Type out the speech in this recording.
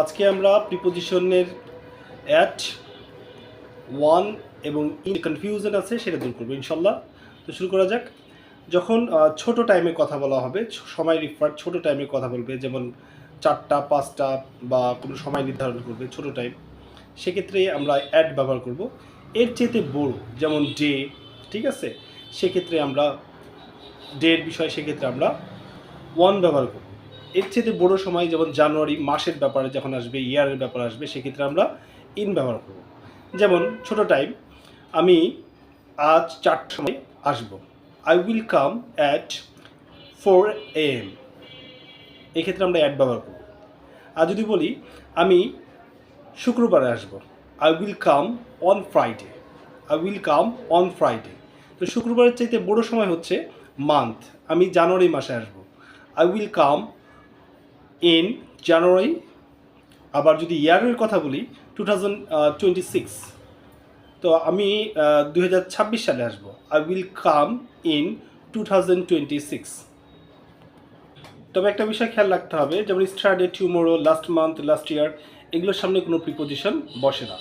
আজকে আমরা প্রিপোজিশনের at, one এবং ইন কনফিউশন আছে সেটা দূর করবো ইনশাল্লাহ। তো শুরু করা যাক। যখন ছোট টাইমে কথা বলা হবে, সময় রিফার ছোট টাইমে কথা বলবে, যেমন 4টা 5টা বা কোনো সময় নির্ধারণ করবে ছোট টাইম, সেক্ষেত্রে আমরা অ্যাট ব্যবহার করব। এর চেয়েতে বড় যেমন ডে, ঠিক আছে, সেক্ষেত্রে আমরা ডের বিষয়, সেক্ষেত্রে আমরা ওয়ান ব্যবহার করব। এর চেয়ে বড়ো সময় যেমন জানুয়ারি মাসের ব্যাপারে যখন আসবে, ইয়ারের ব্যাপার আসবে, সেক্ষেত্রে আমরা ইন ব্যবহার করব। যেমন ছোট টাইম, আমি আজ 4টার সময় আসব, I will come at 4 AM, এক্ষেত্রে আমরা অ্যাট ব্যবহার করব। আর যদি বলি আমি শুক্রবারে আসব, I will come on Friday, I will come on Friday. তো শুক্রবারের চাইতে বড়ো সময় হচ্ছে মান্থ, আমি জানুয়ারি মাসে আসব, I will come in January. আবার যদি ইয়ারের কথা বলি 2026, তো আমি 2026 সালে আসবো, আই উইল কাম ইন 2026। তবে একটা বিষয় খেয়াল রাখতে হবে, যেমন স্টারডে, tomorrow, last month, last year, এগুলোর সামনে কোনো প্রিপোজিশন বসে না।